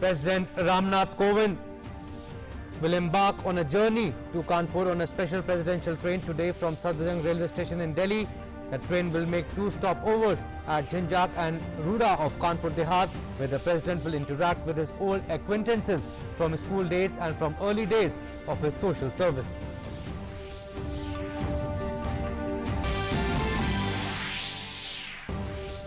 President Ram Nath Kovind will embark on a journey to Kanpur on a special presidential train today from Sadhjang railway station in Delhi. The train will make two stopovers at Jhinjak and Ruda of Kanpur Dehat, where the president will interact with his old acquaintances from his school days and from early days of his social service.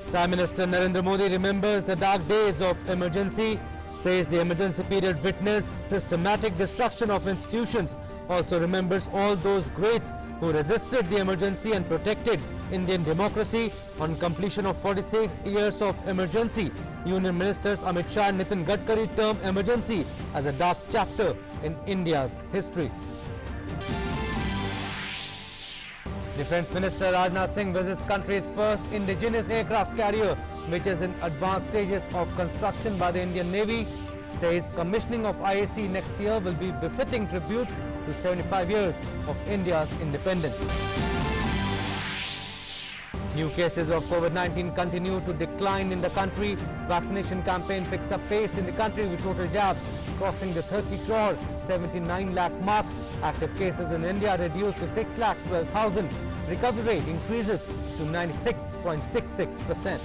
Prime Minister Narendra Modi remembers the dark days of emergency, says the emergency period witnessed systematic destruction of institutions, also remembers all those greats who resisted the emergency and protected Indian democracy. On completion of 46 years of emergency, Union Ministers Amit Shah and Nitin Gadkari termed emergency as a dark chapter in India's history. Defence Minister Rajnath Singh visits country's first indigenous aircraft carrier, which is in advanced stages of construction by the Indian Navy. Says commissioning of IAC next year will be befitting tribute to 75 years of India's independence. New cases of COVID-19 continue to decline in the country. Vaccination campaign picks up pace in the country with total jabs crossing the 30 crore 79 lakh mark. Active cases in India reduced to 6,12,000. Recovery rate increases to 96.66%.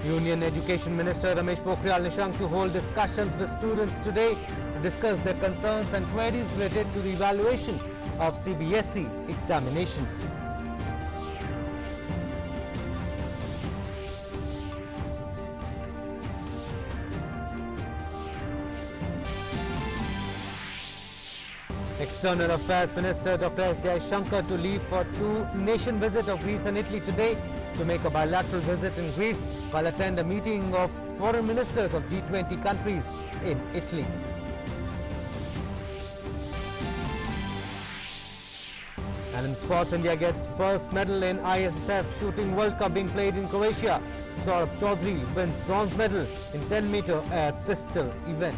Union Education Minister Ramesh Pokhriyal Nishank to hold discussions with students today to discuss their concerns and queries related to the evaluation of CBSE examinations. External Affairs Minister Dr. S. Jaishankar to leave for two-nation visit of Greece and Italy today to make a bilateral visit in Greece while attend a meeting of foreign ministers of G20 countries in Italy. And in sports, India gets first medal in ISSF Shooting World Cup being played in Croatia. Saurabh Chaudhary wins bronze medal in 10-meter air pistol event.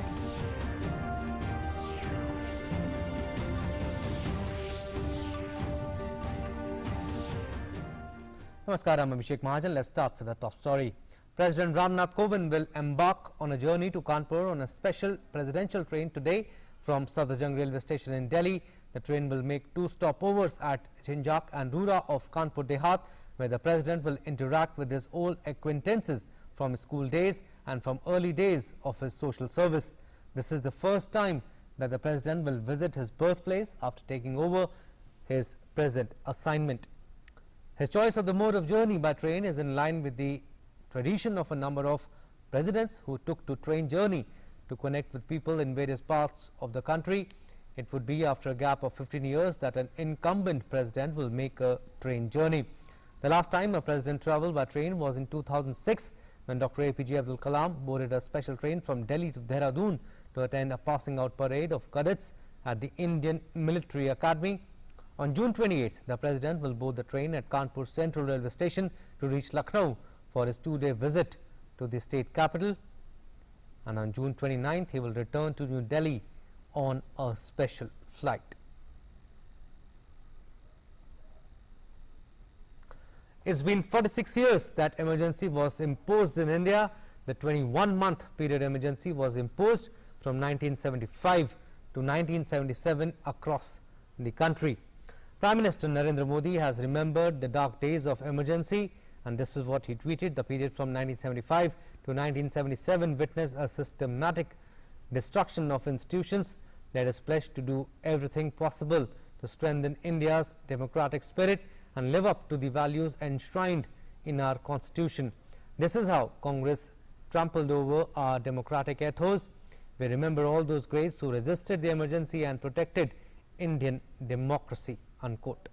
Namaskar, I'm Abhishek Mahajan. Let's start with the top story. President Ram Nath Kovind will embark on a journey to Kanpur on a special presidential train today from Sadhjang railway station in Delhi. The train will make two stopovers at Jhinjak and Ruda of Kanpur Dehat, where the president will interact with his old acquaintances from his school days and from early days of his social service. This is the first time that the president will visit his birthplace after taking over his present assignment. His choice of the mode of journey by train is in line with the tradition of a number of presidents who took to train journey to connect with people in various parts of the country. It would be after a gap of 15 years that an incumbent president will make a train journey. The last time a president travelled by train was in 2006 when Dr. APJ Abdul Kalam boarded a special train from Delhi to Dehradun to attend a passing out parade of cadets at the Indian Military Academy. On June 28th, the president will board the train at Kanpur Central Railway Station to reach Lucknow for his two-day visit to the state capital. And on June 29th, he will return to New Delhi on a special flight. It's been 46 years that emergency was imposed in India. The 21-month period emergency was imposed from 1975 to 1977 across the country. Prime Minister Narendra Modi has remembered the dark days of emergency, and this is what he tweeted. The period from 1975 to 1977 witnessed a systematic destruction of institutions. Let us pledge to do everything possible to strengthen India's democratic spirit and live up to the values enshrined in our constitution. This is how Congress trampled over our democratic ethos. We remember all those greats who resisted the emergency and protected Indian democracy. Unquote.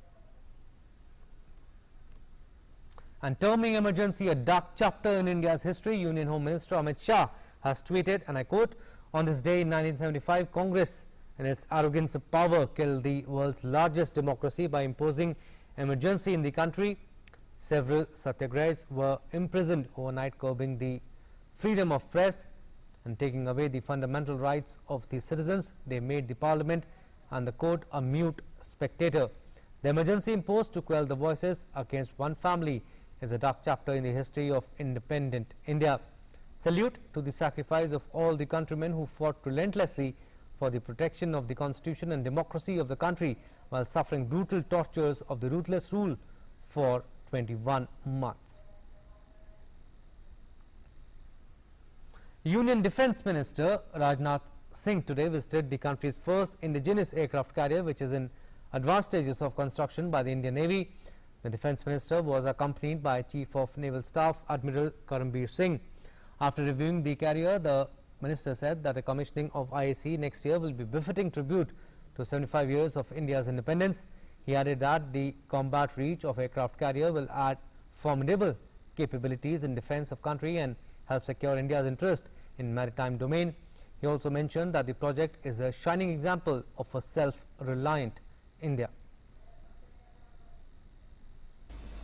And terming emergency a dark chapter in India's history, Union Home Minister Amit Shah has tweeted, and I quote, "On this day in 1975, Congress in its arrogance of power killed the world's largest democracy by imposing emergency in the country. Several satyagrahis were imprisoned overnight, curbing the freedom of press and taking away the fundamental rights of the citizens. They made the parliament and the court a mute spectator. The emergency imposed to quell the voices against one family is a dark chapter in the history of independent India. Salute to the sacrifice of all the countrymen who fought relentlessly for the protection of the constitution and democracy of the country while suffering brutal tortures of the ruthless rule for 21 months. Union Defence Minister Ram Nath Kovind today visited the country's first indigenous aircraft carrier, which is in advanced stages of construction by the Indian Navy. The Defence Minister was accompanied by Chief of Naval Staff Admiral Karambir Singh. After reviewing the carrier, the Minister said that the commissioning of IAC next year will be befitting tribute to 75 years of India's independence. He added that the combat reach of aircraft carrier will add formidable capabilities in defence of country and help secure India's interest in maritime domain. He also mentioned that the project is a shining example of a self-reliant India.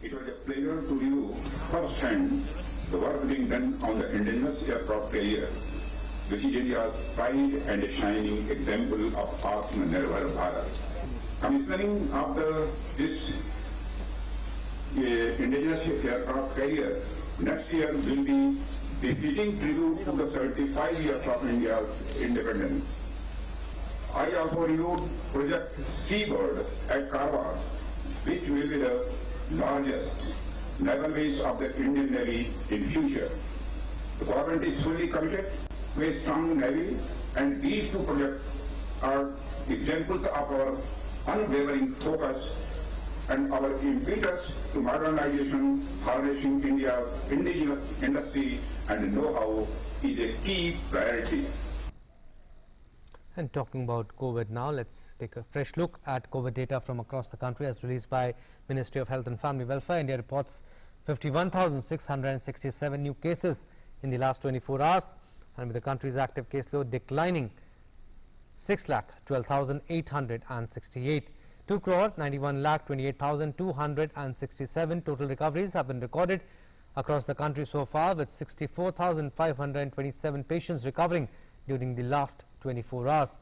It was a pleasure to view firsthand the work being done on the indigenous aircraft carrier, which is India's pride and a shining example of Atmanirbhar Bharat. Commissioning of this indigenous aircraft carrier next year will be befitting tribute to the 75 years of India's independence. I also reviewed Project Seabird at AWAS, which will be the largest naval base of the Indian Navy in future. The government is fully committed to a strong Navy, and these two projects are examples of our unwavering focus and our impetus to modernization, harnessing India's indigenous industry and know-how is a key priority. And talking about COVID now, let's take a fresh look at COVID data from across the country as released by Ministry of Health and Family Welfare. India reports 51,667 new cases in the last 24 hours, and with the country's active caseload declining 6,12,868. 2,91,28,267 total recoveries have been recorded across the country so far, with 64,527 patients recovering during the last 24 hours.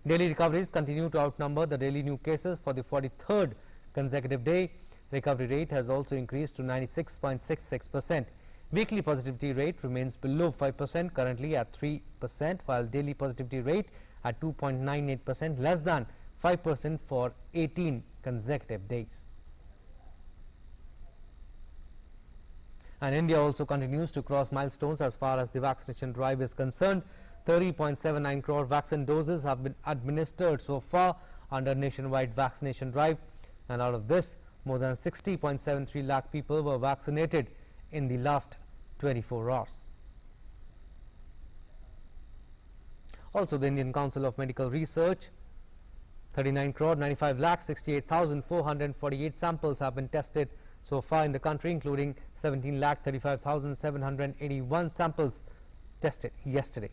Daily recoveries continue to outnumber the daily new cases for the 43rd consecutive day. Recovery rate has also increased to 96.66%. Weekly positivity rate remains below 5%, currently at 3%, while daily positivity rate at 2.98%, less than 5% for 18 consecutive days. And India also continues to cross milestones as far as the vaccination drive is concerned. 30.79 crore vaccine doses have been administered so far under nationwide vaccination drive, and out of this, more than 60.73 lakh people were vaccinated in the last 24 hours. Also, the Indian Council of Medical Research, 39 crore 95 lakh 68,448 samples have been tested so far in the country, including 17 lakh 35,781 samples tested yesterday.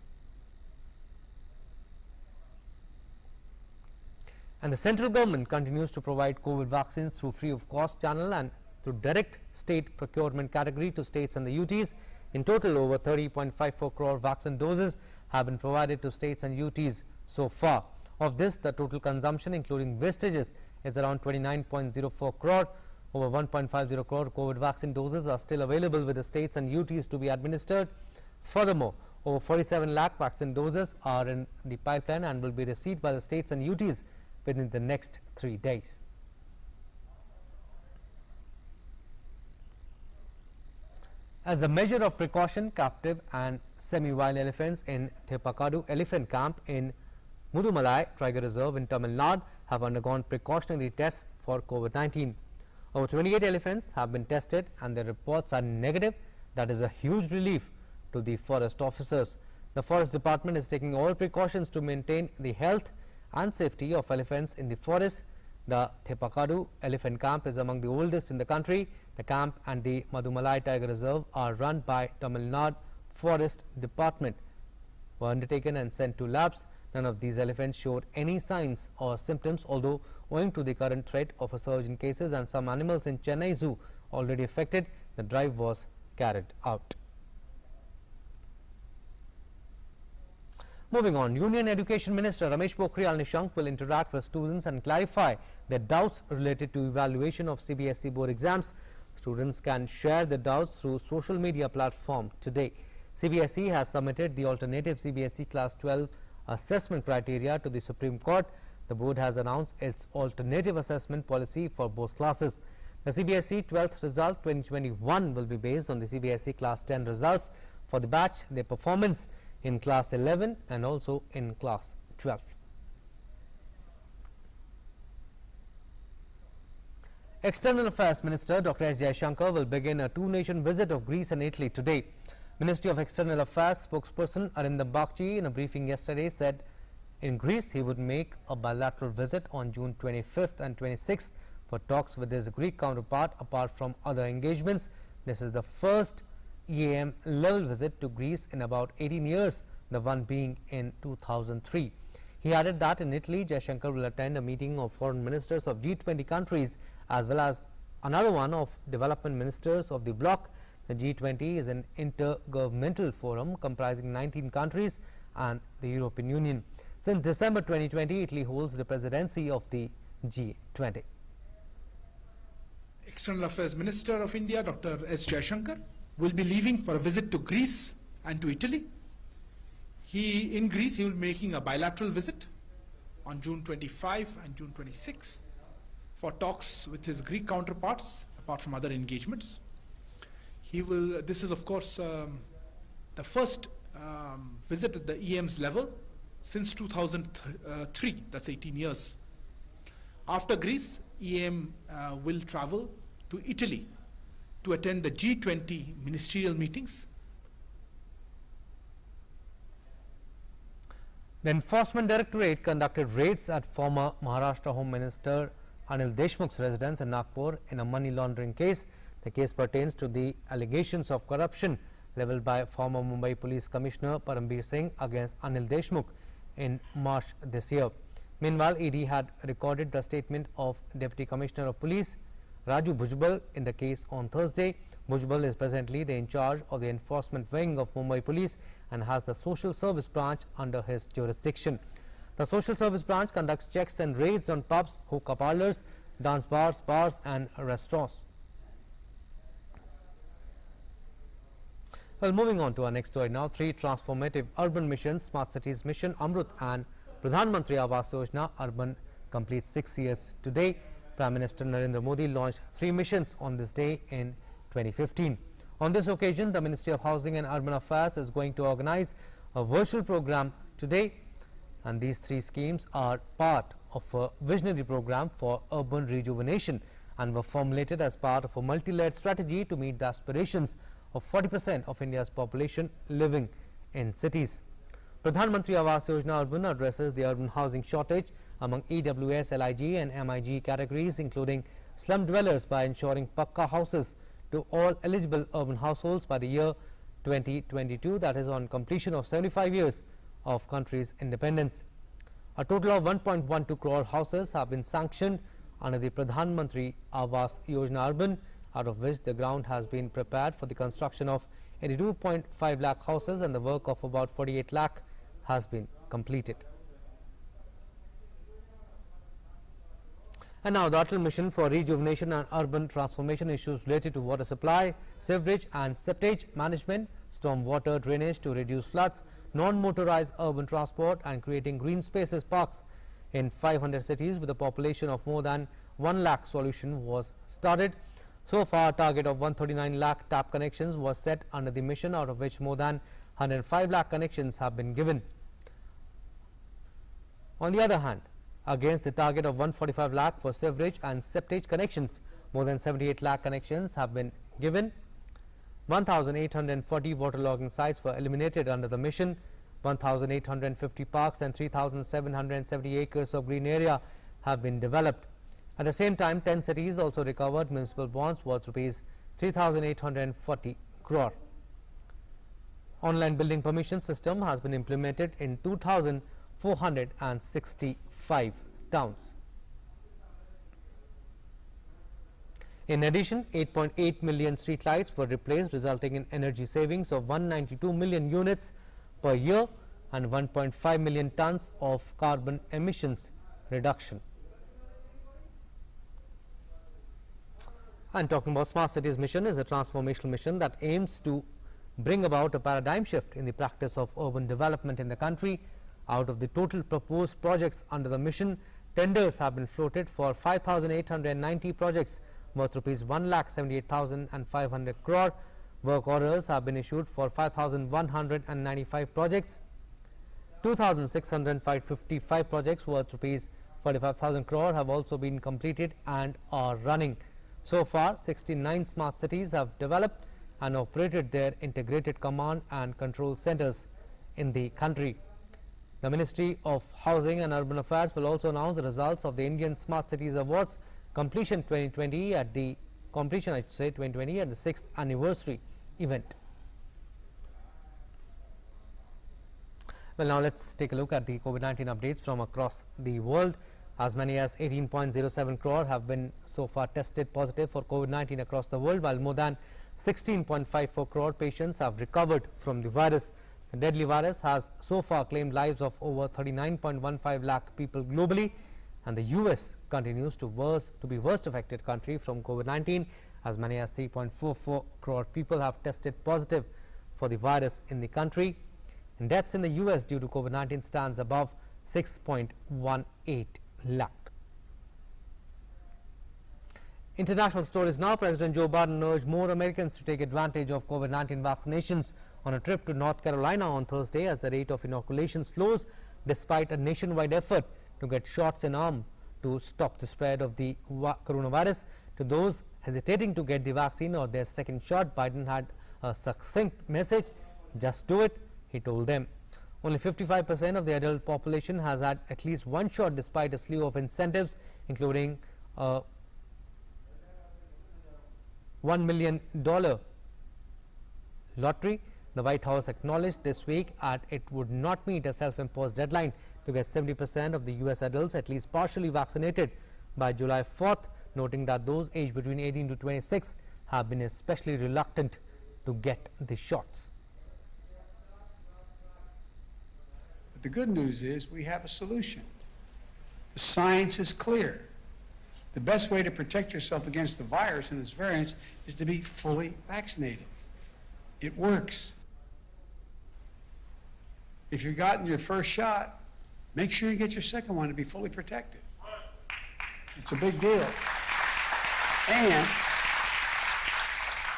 And the central government continues to provide COVID vaccines through free of cost channel and through direct state procurement category to states and the UTs. In total, over 30.54 crore vaccine doses have been provided to states and UTs so far. Of this, the total consumption including wastages is around 29.04 crore. Over 1.50 crore COVID vaccine doses are still available with the states and UTs to be administered. Furthermore, over 47 lakh vaccine doses are in the pipeline and will be received by the states and UTs within the next 3 days. As a measure of precaution, captive and semi-wild elephants in Thepakadu Elephant Camp in Mudumalai Tiger Reserve in Tamil Nadu have undergone precautionary tests for COVID-19. Over 28 elephants have been tested and their reports are negative. That is a huge relief to the forest officers. The forest department is taking all precautions to maintain the health and safety of elephants in the forest. The Thepakadu Elephant Camp is among the oldest in the country. The camp and the Mudumalai Tiger Reserve are run by Tamil Nadu Forest Department, were undertaken and sent to labs. None of these elephants showed any signs or symptoms, although owing to the current threat of a surge in cases and some animals in Chennai Zoo already affected, the drive was carried out. Moving on, Union Education Minister Ramesh Pokhriyal Nishank will interact with students and clarify their doubts related to evaluation of CBSE board exams. Students can share their doubts through social media platform today. CBSE has submitted the alternative CBSE Class 12 assessment criteria to the Supreme Court. The board has announced its alternative assessment policy for both classes. The CBSE 12th result 2021 will be based on the CBSE Class 10 results for the batch, their performance in Class 11 and also in Class 12. External Affairs Minister Dr. S. Jaishankar will begin a two-nation visit of Greece and Italy today. Ministry of External Affairs spokesperson Arindam Bagchi in a briefing yesterday said in Greece he would make a bilateral visit on June 25th and 26th for talks with his Greek counterpart apart from other engagements. This is the first EAM level visit to Greece in about 18 years, the one being in 2003. He added that in Italy, Jaishankar will attend a meeting of foreign ministers of G20 countries as well as another one of development ministers of the bloc. The G20 is an intergovernmental forum comprising 19 countries and the European Union. Since December 2020, Italy holds the presidency of the G20. External Affairs Minister of India, Dr. S. Jaishankar, will be leaving for a visit to Greece and to Italy. In Greece, he will be making a bilateral visit on June 25 and June 26 for talks with his Greek counterparts, apart from other engagements. This is, of course, the first visit at the EM's level since 2003, that's 18 years. After Greece, EM will travel to Italy to attend the G20 ministerial meetings. The Enforcement Directorate conducted raids at former Maharashtra Home Minister Anil Deshmukh's residence in Nagpur in a money laundering case. The case pertains to the allegations of corruption leveled by former Mumbai Police Commissioner Parambir Singh against Anil Deshmukh in March this year. Meanwhile, ED had recorded the statement of Deputy Commissioner of Police Raju Bhujbal in the case on Thursday. Bhujbal is presently the in charge of the enforcement wing of Mumbai Police and has the social service branch under his jurisdiction. The social service branch conducts checks and raids on pubs, hookah parlors, dance bars and restaurants. Well, moving on to our next story now. 3 transformative urban missions, Smart Cities Mission, Amrut and PRADHAN MANTRI AWAS YOJANA Urban completes 6 years today. Prime Minister Narendra Modi launched 3 missions on this day in 2015. On this occasion, the Ministry of Housing and Urban Affairs is going to organize a virtual program today, and these 3 schemes are part of a visionary program for urban rejuvenation and were formulated as part of a multi-layered strategy to meet the aspirations of 40% of India's population living in cities. PRADHAN MANTRI AWAS YOJANA Urban addresses the urban housing shortage among AWS, LIG and MIG categories, including slum dwellers, by ensuring Pakka houses to all eligible urban households by the year 2022, that is on completion of 75 years of country's independence. A total of 1.12 crore houses have been sanctioned under the PRADHAN MANTRI AWAS YOJANA Urban, out of which the ground has been prepared for the construction of 82.5 lakh houses and the work of about 48 lakh has been completed. And now the Atal Mission for Rejuvenation and Urban Transformation issues related to water supply, sewerage and septage management, storm water drainage to reduce floods, non-motorized urban transport and creating green spaces parks in 500 cities with a population of more than 1 lakh solution was started. So far, a target of 139 lakh tap connections was set under the mission, out of which more than 105 lakh connections have been given. On the other hand, against the target of 145 lakh for sewerage and septage connections, more than 78 lakh connections have been given. 1,840 waterlogging sites were eliminated under the mission. 1,850 parks and 3,770 acres of green area have been developed. At the same time, 10 cities also recovered municipal bonds worth rupees 3,840 crore. Online building permission system has been implemented in 2,465 towns. In addition, 8.8 million street lights were replaced, resulting in energy savings of 192 million units per year and 1.5 million tons of carbon emissions reduction. And talking about Smart Cities Mission is a transformational mission that aims to bring about a paradigm shift in the practice of urban development in the country. Out of the total proposed projects under the mission, tenders have been floated for 5,890 projects worth rupees 1,78,500 crore. Work orders have been issued for 5,195 projects. 2,655 projects worth rupees 45,000 crore have also been completed and are running. So far, 69 smart cities have developed and operated their integrated command and control centers in the country. The Ministry of Housing and Urban Affairs will also announce the results of the Indian Smart Cities Awards completion 2020 at the 6th anniversary event. Well, now let's take a look at the COVID-19 updates from across the world. As many as 18.07 crore have been so far tested positive for COVID-19 across the world, while more than 16.54 crore patients have recovered from the virus. The deadly virus has so far claimed lives of over 39.15 lakh people globally, and the US continues to be worst affected country from COVID-19. As many as 3.44 crore people have tested positive for the virus in the country. And deaths in the US due to COVID-19 stands above 6.18 lakh. International stories now. President Joe Biden urged more Americans to take advantage of COVID-19 vaccinations on a trip to North Carolina on Thursday as the rate of inoculation slows despite a nationwide effort to get shots in arm to stop the spread of the coronavirus. To those hesitating to get the vaccine or their second shot, Biden had a succinct message: just do it, he told them. Only 55% of the adult population has had at least one shot despite a slew of incentives, including a $1 million lottery. The White House acknowledged this week that it would not meet a self-imposed deadline to get 70% of the US adults at least partially vaccinated by July 4th, noting that those aged between 18 to 26 have been especially reluctant to get the shots. But the good news is we have a solution. The science is clear. The best way to protect yourself against the virus and its variants is to be fully vaccinated. It works. If you've gotten your first shot, make sure you get your second one to be fully protected. It's a big deal. And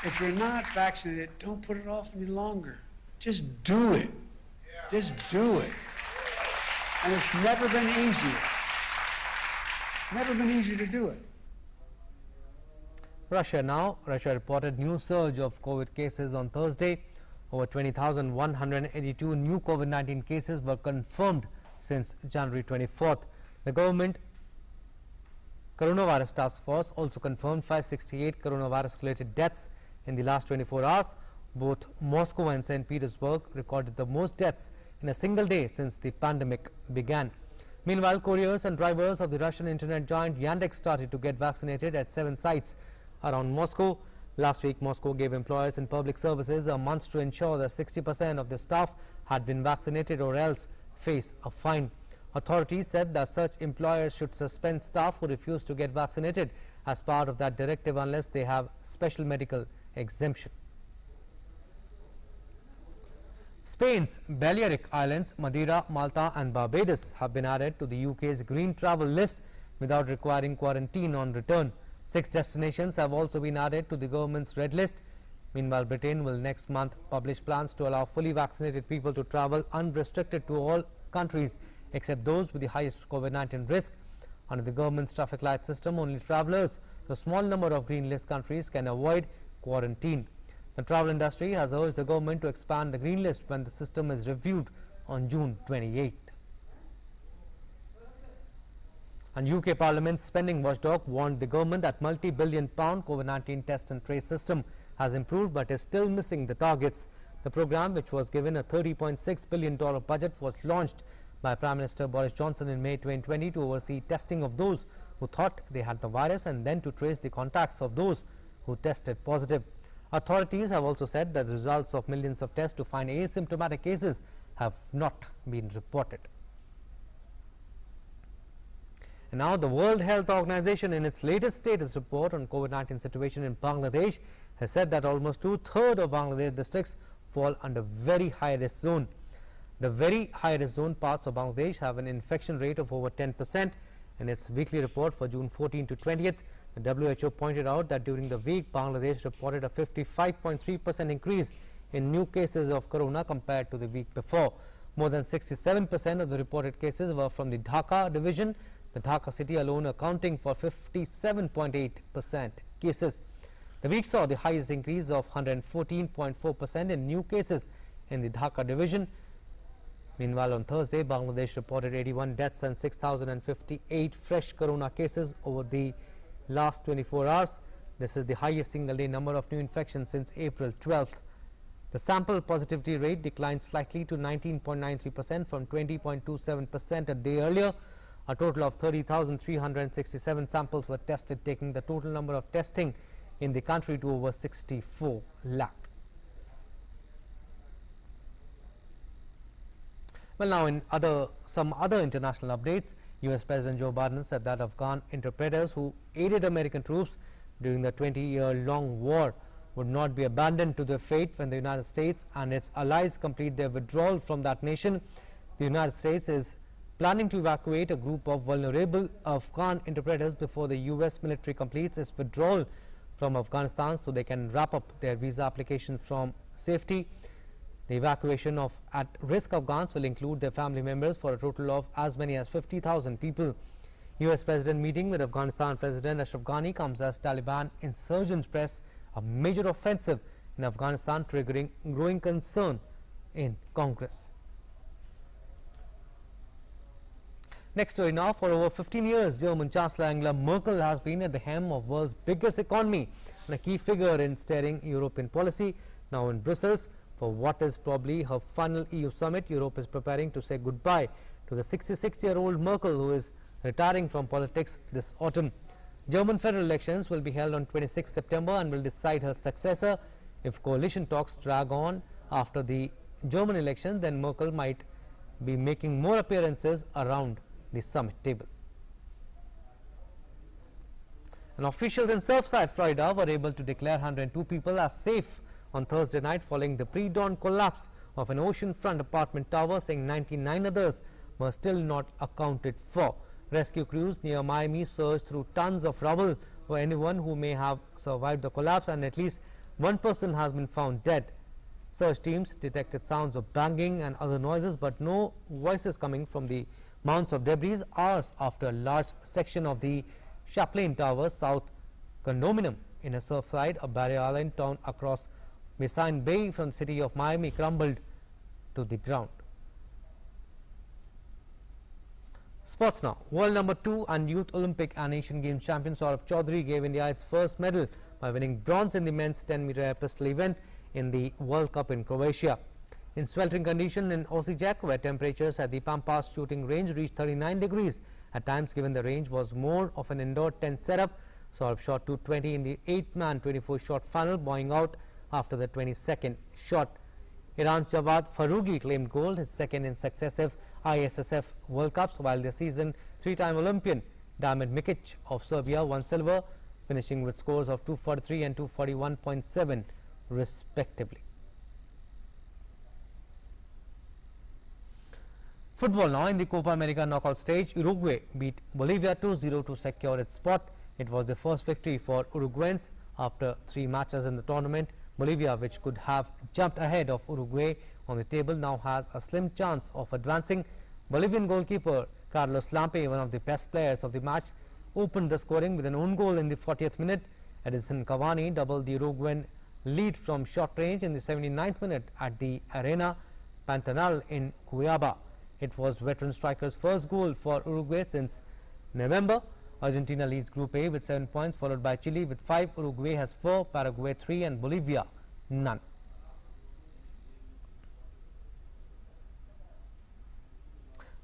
if you're not vaccinated, don't put it off any longer. Just do it. Just do it. And it's never been easier. It's never been easier to do it. Russia now. Russia reported new surge of COVID cases on Thursday. Over 20,182 new COVID-19 cases were confirmed since January 24th. The government Coronavirus Task Force also confirmed 568 coronavirus-related deaths in the last 24 hours. Both Moscow and St. Petersburg recorded the most deaths in a single day since the pandemic began. Meanwhile, couriers and drivers of the Russian internet giant Yandex started to get vaccinated at 7 sites around Moscow. Last week, Moscow gave employers in public services a month to ensure that 60% of their staff had been vaccinated or else face a fine. Authorities said that such employers should suspend staff who refuse to get vaccinated as part of that directive unless they have special medical exemption. Spain's Balearic Islands, Madeira, Malta and Barbados have been added to the UK's green travel list without requiring quarantine on return. 6 destinations have also been added to the government's red list. Meanwhile, Britain will next month publish plans to allow fully vaccinated people to travel unrestricted to all countries except those with the highest COVID-19 risk. Under the government's traffic light system, only travellers to a small number of green list countries can avoid quarantine. The travel industry has urged the government to expand the green list when the system is reviewed on June 28th. And UK Parliament's spending watchdog warned the government that multi-billion-pound COVID-19 test and trace system has improved but is still missing the targets. The programme, which was given a $30.6 billion budget, was launched by Prime Minister Boris Johnson in May 2020 to oversee testing of those who thought they had the virus and then to trace the contacts of those who tested positive. Authorities have also said that the results of millions of tests to find asymptomatic cases have not been reported. And now the World Health Organization, in its latest status report on COVID-19 situation in Bangladesh, has said that almost 2/3 of Bangladesh districts fall under very high risk zone. The very high risk zone parts of Bangladesh have an infection rate of over 10%. In its weekly report for June 14 to 20th, the WHO pointed out that during the week, Bangladesh reported a 55.3% increase in new cases of corona compared to the week before. More than 67% of the reported cases were from the Dhaka division, the Dhaka city alone accounting for 57.8% cases. The week saw the highest increase of 114.4% in new cases in the Dhaka division. Meanwhile, on Thursday, Bangladesh reported 81 deaths and 6,058 fresh corona cases over the last 24 hours. This is the highest single-day number of new infections since April 12th. The sample positivity rate declined slightly to 19.93% from 20.27% a day earlier. A total of 30,367 samples were tested, taking the total number of testing in the country to over 64 lakh. Well, now in some other international updates, US President Joe Biden said that Afghan interpreters who aided American troops during the 20-year-long war would not be abandoned to their fate when the United States and its allies complete their withdrawal from that nation. The United States is planning to evacuate a group of vulnerable Afghan interpreters before the US military completes its withdrawal from Afghanistan so they can wrap up their visa application from safety. The evacuation of at-risk Afghans will include their family members for a total of as many as 50,000 people. US President meeting with Afghanistan President Ashraf Ghani comes as Taliban insurgents press a major offensive in Afghanistan, triggering growing concern in Congress. Next story now. For over 15 years, German Chancellor Angela Merkel has been at the helm of world's biggest economy and a key figure in steering European policy. Now in Brussels, for what is probably her final EU summit, Europe is preparing to say goodbye to the 66-year-old Merkel, who is retiring from politics this autumn. German federal elections will be held on 26 September and will decide her successor. If coalition talks drag on after the German election, then Merkel might be making more appearances around the summit table. And officials in Surfside, Florida were able to declare 102 people as safe on Thursday night following the pre-dawn collapse of an oceanfront apartment tower, saying 99 others were still not accounted for. Rescue crews near Miami searched through tons of rubble for anyone who may have survived the collapse, and at least one person has been found dead. Search teams detected sounds of banging and other noises, but no voices coming from the mounds of debris hours after a large section of the Chaplain Tower South condominium in a Surfside, a barrier island town across Biscayne Bay from the city of Miami, crumbled to the ground. Sports now. World number 2 and Youth Olympic and Asian Games champion Saurabh Chaudhary gave India its first medal by winning bronze in the men's 10-meter air pistol event in the World Cup in Croatia. In sweltering condition in Aussie Jack, where temperatures at the Pampas shooting range reached 39 degrees at times, given the range was more of an indoor tent setup, Saurabh shot 220 in the 8-man 24-shot final, bowing out after the 22nd shot. Iran's Javad Farugi claimed gold, his second in successive ISSF World Cups, while the seasoned 3-time Olympian Damir Mikic of Serbia won silver, finishing with scores of 243 and 241.7 respectively. Football now. In the Copa America knockout stage, Uruguay beat Bolivia 2-0 to secure its spot. It was the first victory for Uruguayans after 3 matches in the tournament. Bolivia, which could have jumped ahead of Uruguay on the table, now has a slim chance of advancing. Bolivian goalkeeper Carlos Lampe, one of the best players of the match, opened the scoring with an own goal in the 40th minute. Edinson Cavani doubled the Uruguayan lead from short range in the 79th minute at the Arena Pantanal in Cuiabá. It was veteran striker's first goal for Uruguay since November. Argentina leads Group A with 7 points, followed by Chile with 5. Uruguay has 4, Paraguay 3, and Bolivia none.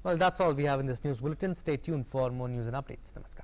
Well, that's all we have in this news bulletin. Stay tuned for more news and updates. Namaskar.